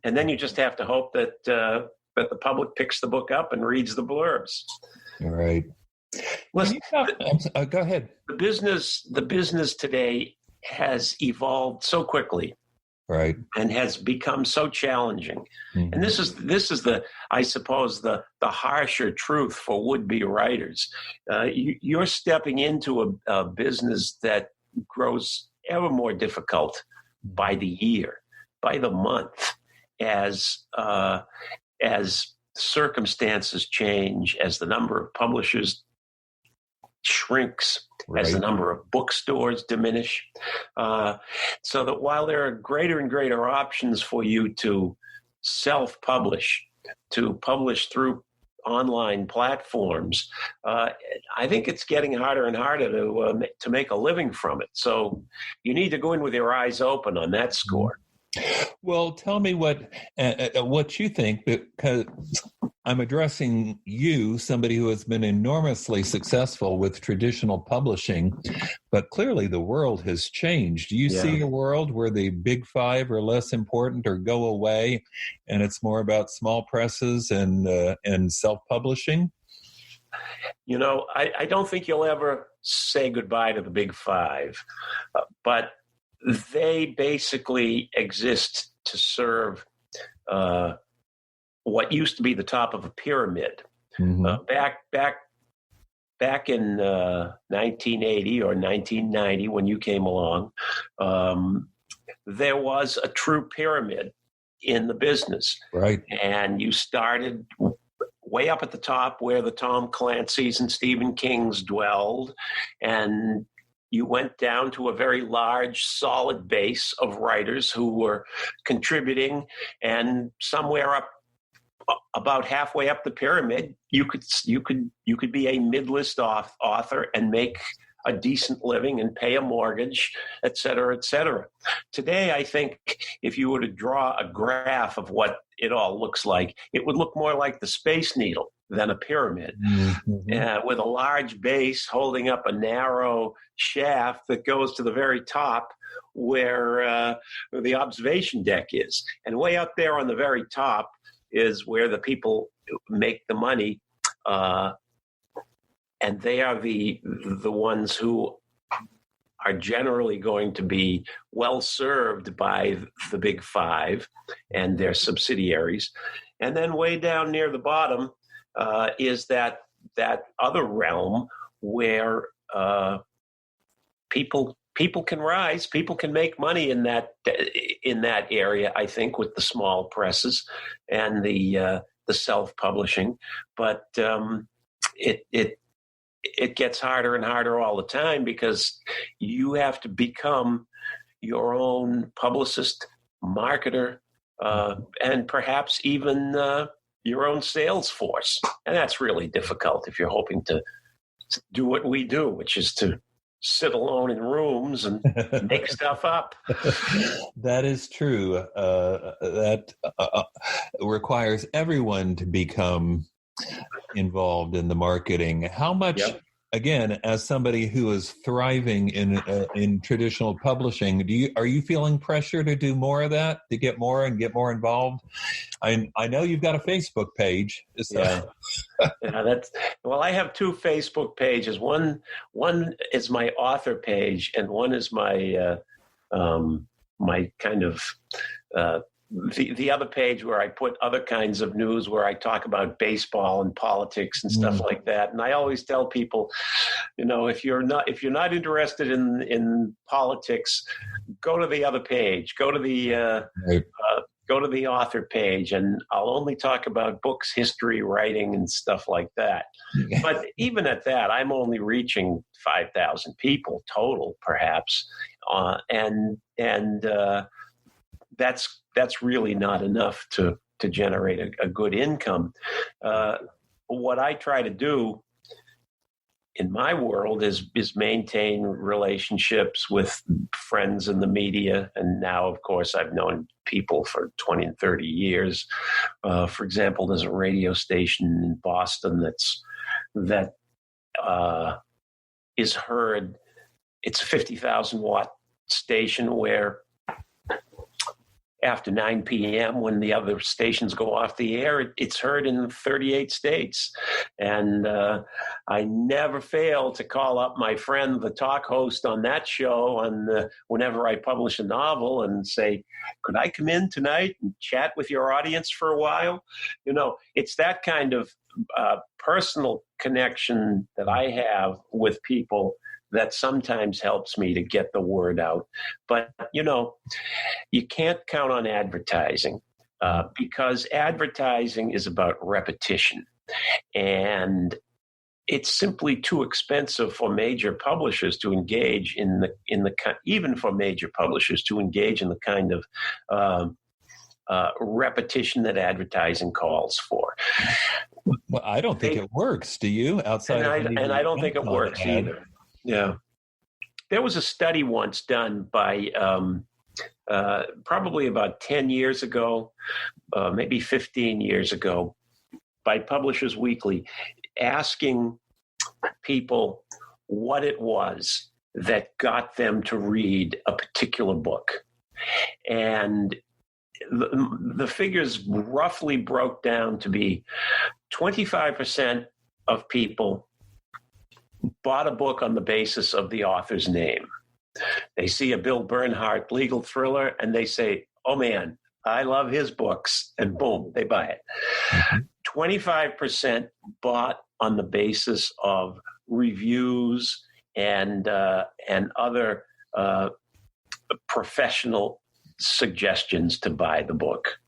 and then you just have to hope that the public picks the book up and reads the blurbs. Right. Listen, go ahead. The business today has evolved so quickly, right, and has become so challenging. Mm-hmm. And this is the, I suppose, the harsher truth for would-be writers. You're stepping into a business that grows ever more difficult by the year, by the month, as circumstances change, as the number of publishers shrinks, right, as the number of bookstores diminish. So that while there are greater and greater options for you to self-publish, to publish through online platforms, I think it's getting harder and harder to make a living from it. So you need to go in with your eyes open on that score. Well, tell me what you think, because I'm addressing you, somebody who has been enormously successful with traditional publishing, but clearly the world has changed. Do you see a world where the big five are less important or go away, and it's more about small presses and self-publishing? You know, I don't think you'll ever say goodbye to the big five, but they basically exist to serve what used to be the top of a pyramid. Mm-hmm. Back in 1980 or 1990, when you came along, there was a true pyramid in the business. Right. And you started way up at the top where the Tom Clancy's and Stephen King's dwelled, and you went down to a very large, solid base of writers who were contributing, and somewhere up about halfway up the pyramid, you could be a mid-list author and make a decent living and pay a mortgage, et cetera, et cetera. Today, I think if you were to draw a graph of what it all looks like, it would look more like the Space Needle than a pyramid, with a large base holding up a narrow shaft that goes to the very top where the observation deck is. And way up there on the very top is where the people make the money, and they are the ones who are generally going to be well served by the big five and their subsidiaries. And then way down near the bottom is that other realm where people can rise, people can make money in that area, I think, with the small presses and the self-publishing. But it gets harder and harder all the time, because you have to become your own publicist, marketer, and perhaps even your own sales force. And that's really difficult if you're hoping to do what we do, which is to sit alone in rooms and make stuff up. That is true. That requires everyone to become involved in the marketing. How much, again, as somebody who is thriving in traditional publishing, are you feeling pressure to do more of that, to get more involved? I know you've got a Facebook page. So. I have two Facebook pages. One is my author page, and one is my my kind of the other page where I put other kinds of news, where I talk about baseball and politics and stuff like that. And I always tell people, if you're not interested in politics, go to the other page, go to the author page, and I'll only talk about books, history, writing, and stuff like that. But even at that, I'm only reaching 5,000 people total, perhaps, and that's really not enough to generate a good income. What I try to do in my world is maintain relationships with friends in the media. And now, of course, I've known people for 20 and 30 years. For example, there's a radio station in Boston that is heard. It's a 50,000 watt station where after 9 p.m. when the other stations go off the air. It's heard in 38 states. And I never fail to call up my friend, the talk host on that show, whenever I publish a novel, and say, could I come in tonight and chat with your audience for a while? It's that kind of personal connection that I have with people that sometimes helps me to get the word out. But, you can't count on advertising because advertising is about repetition. And it's simply too expensive for major publishers to engage even for major publishers to engage in the kind of repetition that advertising calls for. Well, I don't think it works. Do you? Outside and I don't think it works either. Yeah. There was a study once done by probably about 10 years ago, maybe 15 years ago, by Publishers Weekly, asking people what it was that got them to read a particular book. And the figures roughly broke down to be 25% of people bought a book on the basis of the author's name. They see a Bill Bernhardt legal thriller and they say, oh man, I love his books, and boom, they buy it. 25% bought on the basis of reviews and other professional suggestions to buy the book.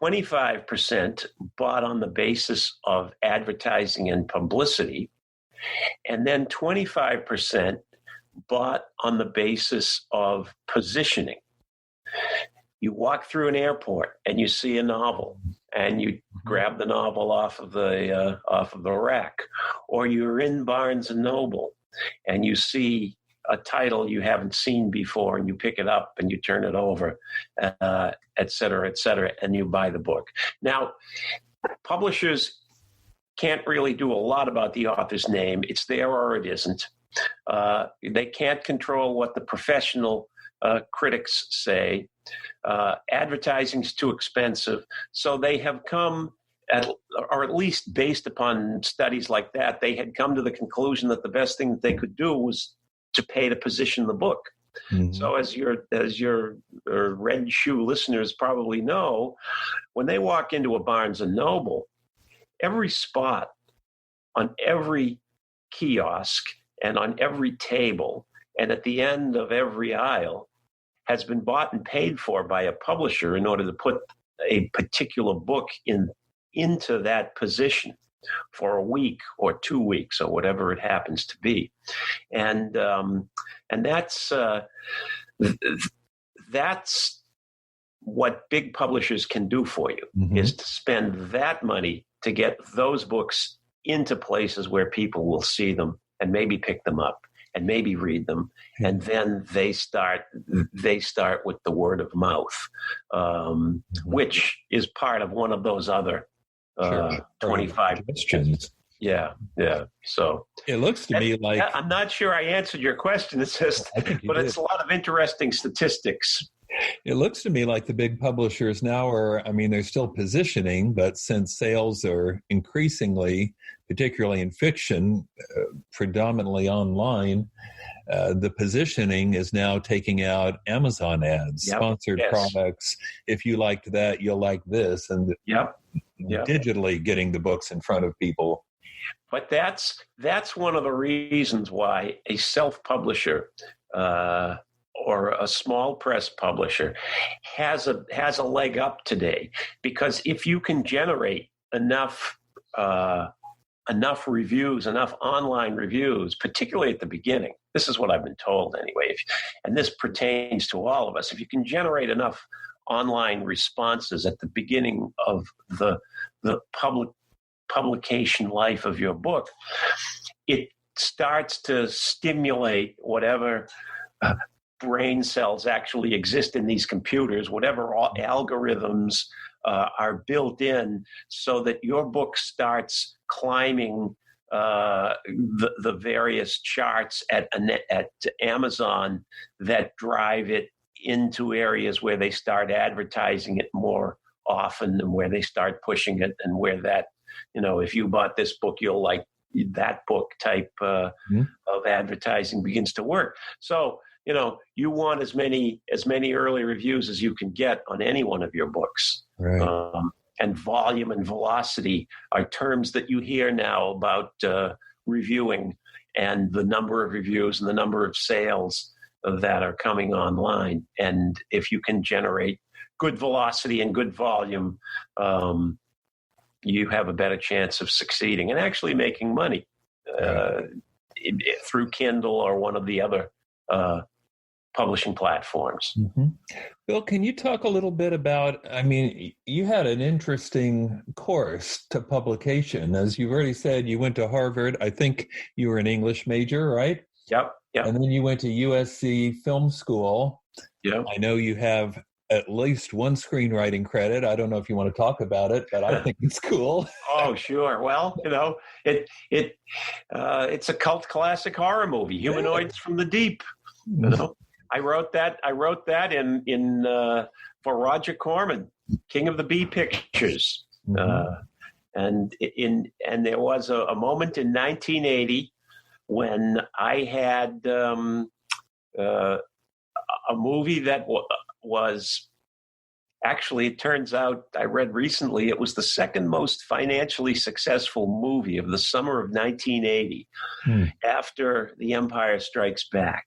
25% bought on the basis of advertising and publicity, and then 25% bought on the basis of positioning. You walk through an airport and you see a novel, and you grab the novel off of the rack, or you're in Barnes and Noble and you see a title you haven't seen before, and you pick it up and you turn it over, et cetera, and you buy the book. Now, publishers can't really do a lot about the author's name. It's there or it isn't. They can't control what the professional critics say. Advertising's too expensive. So they have come, or at least based upon studies like that, they had come to the conclusion that the best thing that they could do was to pay to position the book. Mm-hmm. So as your Red Shoe listeners probably know, when they walk into a Barnes and Noble, every spot on every kiosk and on every table and at the end of every aisle has been bought and paid for by a publisher in order to put a particular book into that position for a week or 2 weeks or whatever it happens to be. And that's what big publishers can do for you, mm-hmm. is to spend that money to get those books into places where people will see them and maybe pick them up and maybe read them. Mm-hmm. And then they start with the word of mouth, mm-hmm. which is part of one of those other 25 questions. Yeah. So it looks to me like I'm not sure I answered your question. It's just, but it's a lot of interesting statistics. It looks to me like the big publishers now they're still positioning, but since sales are increasingly, particularly in fiction, predominantly online, the positioning is now taking out Amazon ads, sponsored products. If you liked that, you'll like this. And digitally getting the books in front of people. But that's one of the reasons why a self-publisher or a small press publisher has a leg up today, because if you can generate enough reviews, enough online reviews, particularly at the beginning, this is what I've been told anyway, and this pertains to all of us. If you can generate enough online responses at the beginning of the publication life of your book, it starts to stimulate whatever brain cells actually exist in these computers, whatever algorithms are built in, so that your book starts climbing the various charts at Amazon that drive it into areas where they start advertising it more often and where they start pushing it, and where that, if you bought this book, you'll like that book type of advertising begins to work. So, you want as many early reviews as you can get on any one of your books. Right. And volume and velocity are terms that you hear now about reviewing, and the number of reviews and the number of sales that are coming online. And if you can generate good velocity and good volume, you have a better chance of succeeding and actually making money through Kindle or one of the other publishing platforms. Mm-hmm. Bill, can you talk a little bit about, you had an interesting course to publication. As you've already said, you went to Harvard. I think you were an English major, right? Yep. And then you went to USC Film School. Yep. I know you have at least one screenwriting credit. I don't know if you want to talk about it, but I think it's cool. Oh, sure. Well, it's a cult classic horror movie, Humanoids from the Deep. I wrote that in for Roger Corman, King of the Bee Pictures. And there was a moment in 1980 when I had a movie that was actually, it turns out, I read recently, it was the second most financially successful movie of the summer of 1980 after The Empire Strikes Back.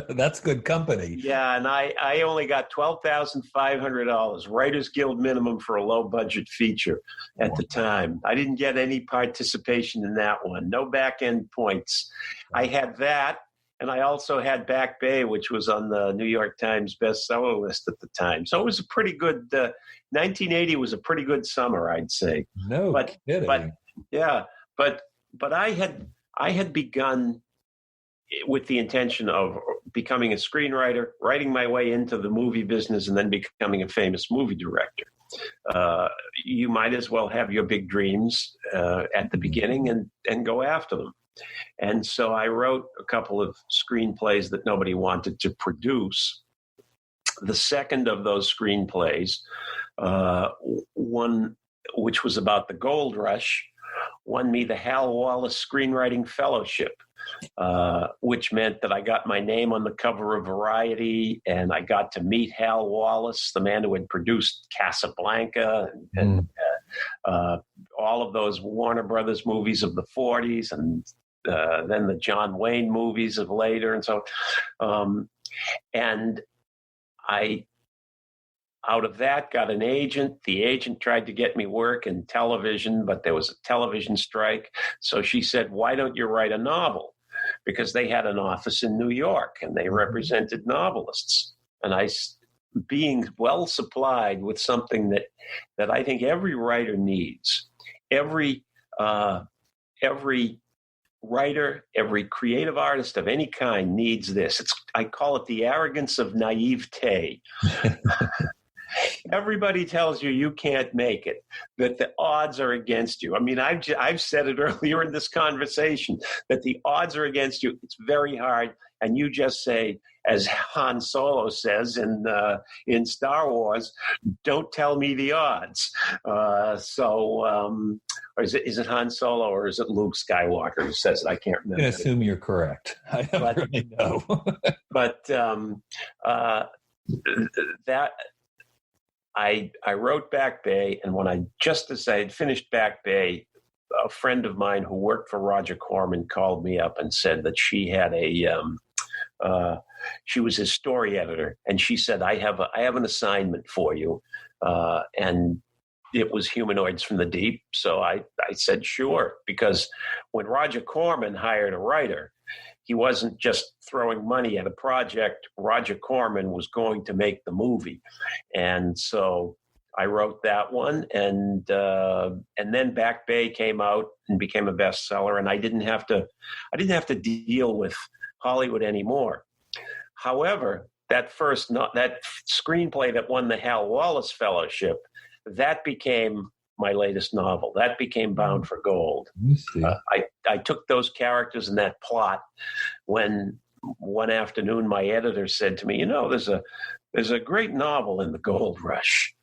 That's good company. Yeah, and I only got $12,500, Writers Guild minimum for a low-budget feature at the time. I didn't get any participation in that one. No back-end points. I had that. And I also had Back Bay, which was on the New York Times-bestseller list at the time. So it was a pretty good, 1980 was a pretty good summer, I'd say. No kidding. But I had begun with the intention of becoming a screenwriter, writing my way into the movie business, and then becoming a famous movie director. You might as well have your big dreams at the beginning and go after them. And so I wrote a couple of screenplays that nobody wanted to produce. The second of those screenplays, one which was about the gold rush, won me the Hal Wallace Screenwriting Fellowship, which meant that I got my name on the cover of Variety, and I got to meet Hal Wallace, the man who had produced Casablanca and all of those Warner Brothers movies of the 40s, and then the John Wayne movies of later. And so, and I, out of that, got an agent. The agent tried to get me work in television, but there was a television strike. So she said, why don't you write a novel? Because they had an office in New York and they represented novelists. And I, being well supplied with something that I think every writer needs, every writer, every creative artist of any kind needs this. I call it the arrogance of naivete. Everybody tells you can't make it, that the odds are against you. I mean, I've said it earlier in this conversation, that the odds are against you. It's very hard. And you just say, as Han Solo says in Star Wars, don't tell me the odds. Or is it Han Solo or is it Luke Skywalker who says it? I can't remember. I assume you're correct. I don't really know. But that I wrote Back Bay, and when I had finished Back Bay, a friend of mine who worked for Roger Corman called me up and said that she had she was his story editor, and she said, I have an assignment for you. And it was Humanoids from the Deep. So I said, sure, because when Roger Corman hired a writer, he wasn't just throwing money at a project. Roger Corman was going to make the movie. And so I wrote that one, and then Back Bay came out and became a bestseller, and I didn't have to deal with Hollywood anymore. However, that screenplay that won the Hal Wallace Fellowship, that became my latest novel. That became Bound for Gold. I took those characters and that plot when one afternoon, my editor said to me, there's a great novel in the Gold Rush.